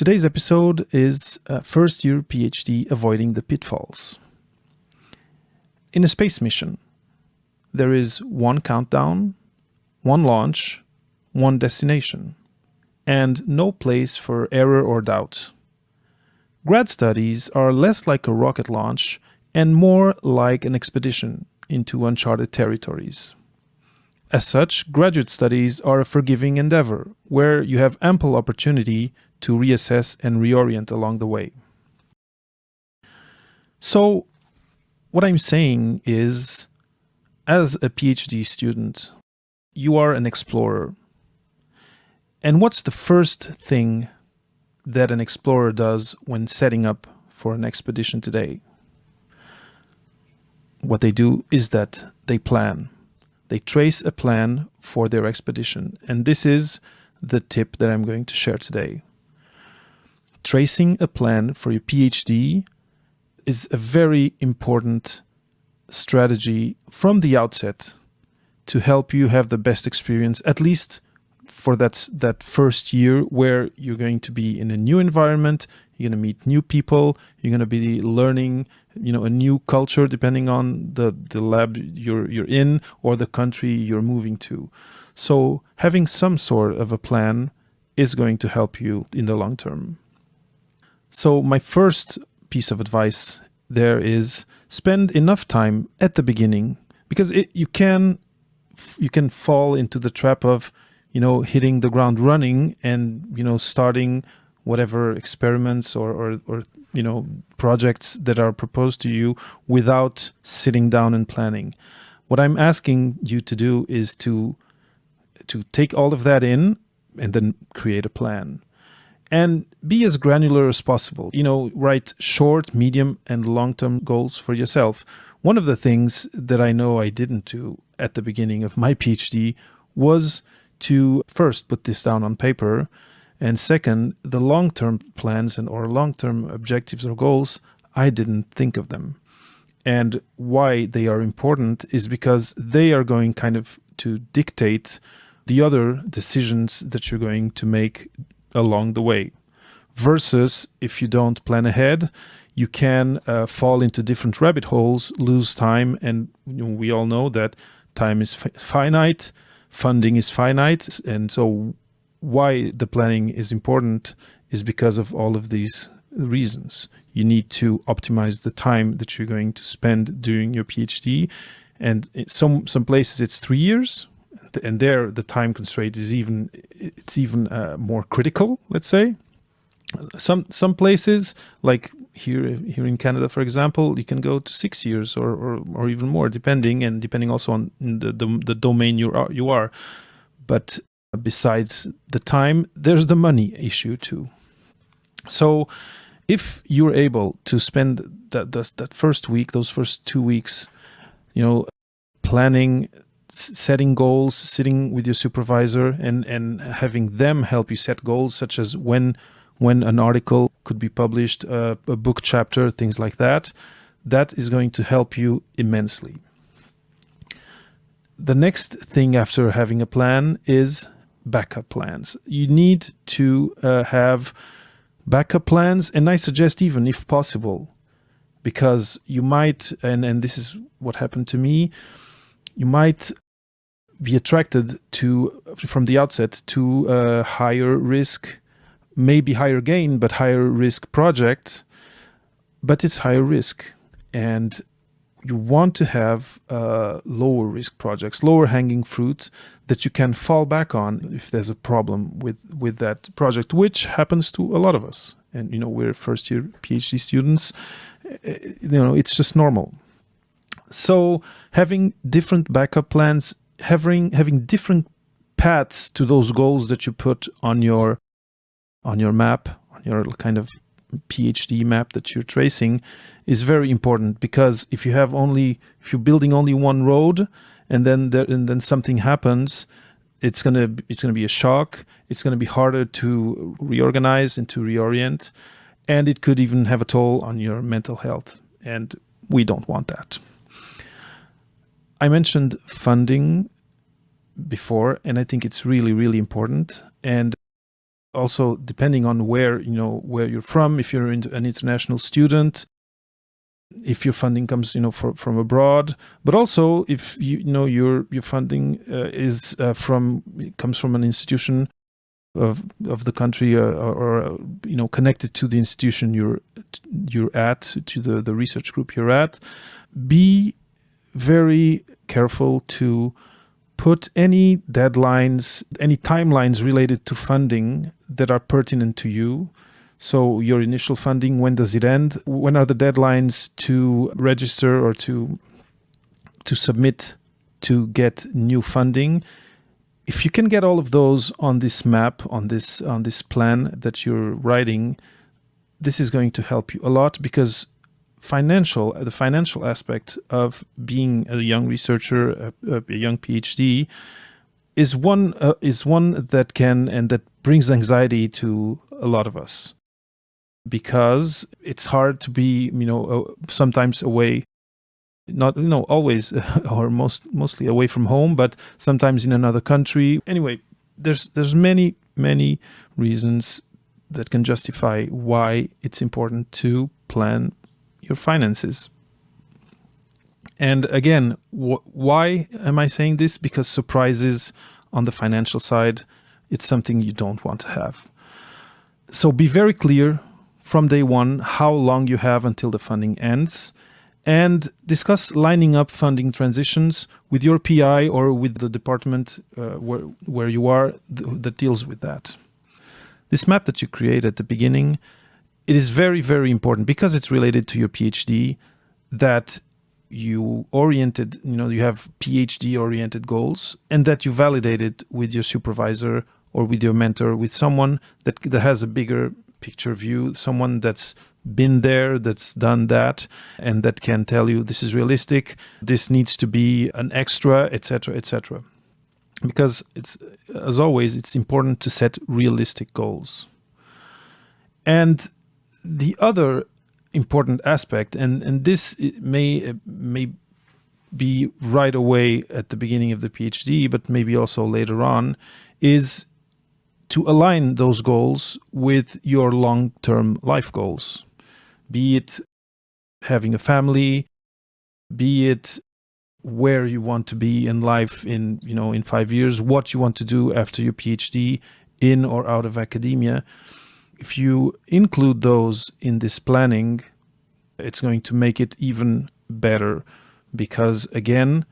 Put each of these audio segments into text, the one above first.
Today's episode is First Year PhD Avoiding the Pitfalls. In a space mission, there is one countdown, one launch, one destination, and no place for error or doubt. Grad studies are less like a rocket launch and more like an expedition into uncharted territories. As such, graduate studies are a forgiving endeavor where you have ample opportunity to reassess and reorient along the way. So, what I'm saying is, as a PhD student, you are an explorer. And what's the first thing that an explorer does when setting up for an expedition today? What they do is that they plan. They trace a plan for their expedition. And this is the tip that I'm going to share today. Tracing a plan for your PhD is a very important strategy from the outset to help you have the best experience, at least for that first year where you're going to be in a new environment, you're going to meet new people, you're going to be learning, a new culture depending on the lab you're in or the country you're moving to. So having some sort of a plan is going to help you in the long term. So my first piece of advice there is spend enough time at the beginning, because you can fall into the trap of hitting the ground running and starting whatever experiments or projects that are proposed to you without sitting down and planning. What I'm asking you to do is to take all of that in and then create a plan. And be as granular as possible. Write short, medium, and long-term goals for yourself. One of the things that I know I didn't do at the beginning of my PhD was to first put this down on paper, and second, the long-term plans or long-term objectives or goals, I didn't think of them. And why they are important is because they are going kind of to dictate the other decisions that you're going to make along the way. Versus if you don't plan ahead, you can fall into different rabbit holes, lose time, and we all know that time is finite, funding is finite, and so why the planning is important is because of all of these reasons. You need to optimize the time that you're going to spend during your PhD, and some places it's 3 years. And there, the time constraint is even more critical. Let's say some places, like here in Canada, for example, you can go to 6 years or even more, depending also on the domain you are. But besides the time, there's the money issue too. So if you're able to spend that first week, those first 2 weeks, planning, setting goals, sitting with your supervisor and having them help you set goals, such as when an article could be published, a book chapter, things like that, that is going to help you immensely. The next thing after having a plan is backup plans. You need to have backup plans, and I suggest even if possible, because you might, and this is what happened to me, you might be attracted from the outset to a higher risk, maybe higher gain, but higher risk project, but it's higher risk. And you want to have lower risk projects, lower hanging fruit that you can fall back on if there's a problem with that project, which happens to a lot of us. And, we're first year PhD students, it's just normal. So having different backup plans, having different paths to those goals that you put on your map, on your kind of PhD map that you're tracing, is very important, because if you're building only one road and then something happens, it's gonna be a shock. It's gonna be harder to reorganize and to reorient, and it could even have a toll on your mental health, and we don't want that. I mentioned funding before, and I think it's really, really important. And Also, depending on where you're from, if you're an international student, if your funding comes from abroad, but also if your funding comes from an institution of the country, or connected to the institution you're at, to the research group you're at. Be very careful to put any deadlines, any timelines related to funding that are pertinent to you. So your initial funding, when does it end? When are the deadlines to register or to submit to get new funding? If you can get all of those on this map, on this plan that you're writing, this is going to help you a lot, because the financial aspect of being a young researcher, a young PhD, is one that brings anxiety to a lot of us, because it's hard to be sometimes away, not always or mostly away from home, but sometimes in another country. Anyway, there's many reasons that can justify why it's important to plan your finances. And again, why am I saying this? Because surprises on the financial side, it's something you don't want to have. So be very clear from day one how long you have until the funding ends, and discuss lining up funding transitions with your PI or with the department where you are that deals with that. This map that you create at the beginning, it is very, very important, because it's related to your PhD, that you have PhD-oriented goals, and that you validate it with your supervisor or with your mentor, with someone that has a bigger picture view, someone that's been there, that's done that, and that can tell you this is realistic, this needs to be an extra, etc., etc. Because as always, it's important to set realistic goals. And the other important aspect, and this may be right away at the beginning of the PhD, but maybe also later on, is to align those goals with your long-term life goals. Be it having a family, be it where you want to be in life in 5 years, what you want to do after your PhD, in or out of academia. If you include those in this planning, it's going to make it even better, because again,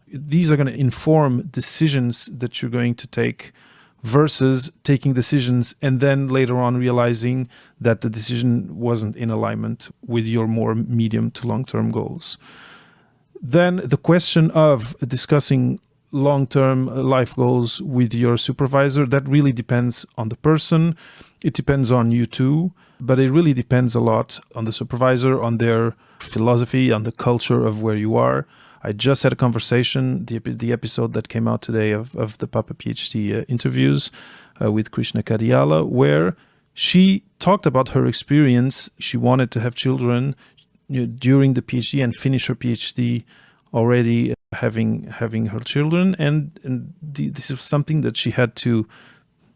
these are going to inform decisions that you're going to take, versus taking decisions and then later on realizing that the decision wasn't in alignment with your more medium to long-term goals. Then the question of discussing long-term life goals with your supervisor, that really depends on the person. It depends on you too, but it really depends a lot on the supervisor, on their philosophy, on the culture of where you are. I just had a conversation, the episode that came out today of the Papa PhD interviews with Krishna Kadiala, where she talked about her experience. She wanted to have children during the PhD and finish her PhD already having her children, and this is something that she had to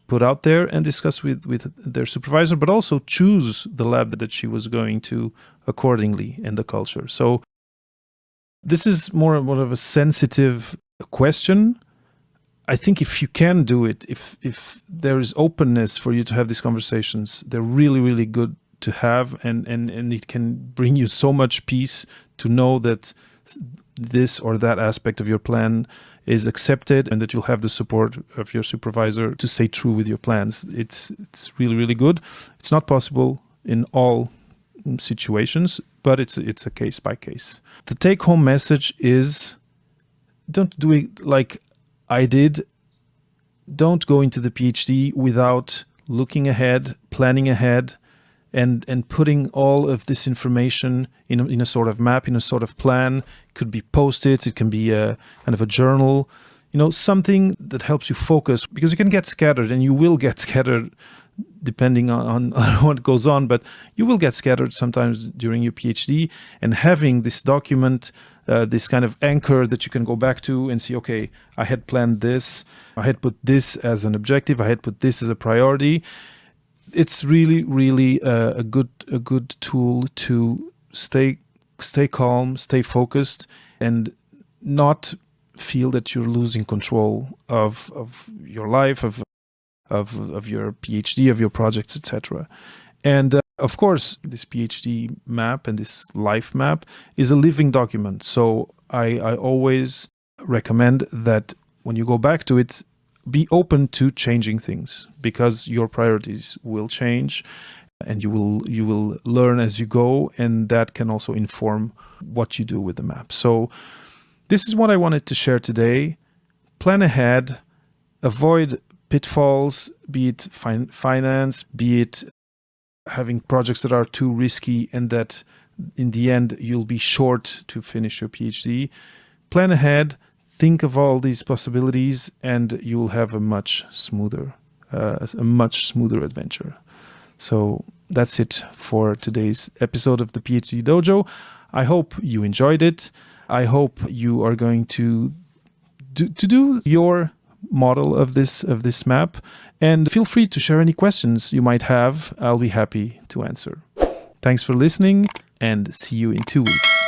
put out there and discuss with their supervisor, but also choose the lab that she was going to accordingly in the culture. So this is more of a sensitive question. I think if you can do it, if there is openness for you to have these conversations, they're really, really good to have, and it can bring you so much peace to know that this or that aspect of your plan is accepted, and that you'll have the support of your supervisor to stay true with your plans. It's really, really good. It's not possible in all situations, but it's a case by case. The take-home message is, don't do it like I did. Don't go into the PhD without looking ahead, planning ahead, and putting all of this information in a sort of map, in a sort of plan. It could be Post-its, it can be a kind of a journal, something that helps you focus, because you can get scattered, and you will get scattered depending on what goes on, but you will get scattered sometimes during your PhD. And having this document, this kind of anchor that you can go back to and see, okay, I had planned this, I had put this as an objective, I had put this as a priority, it's really a good tool to stay calm, stay focused, and not feel that you're losing control of your life, of your PhD, of your projects, etc. And of course, this PhD map and this life map is a living document. So I always recommend that when you go back to it, be open to changing things, because your priorities will change and you will learn as you go, and that can also inform what you do with the map. So this is what I wanted to share today. Plan ahead, avoid pitfalls, be it finance, be it having projects that are too risky and that in the end you'll be short to finish your PhD. Plan ahead, think of all these possibilities, and you'll have a much smoother adventure. So that's it for today's episode of the PhD Dojo. I hope you enjoyed it. I hope you are going to do your model of this map, and feel free to share any questions you might have. I'll be happy to answer. Thanks for listening, and see you in 2 weeks.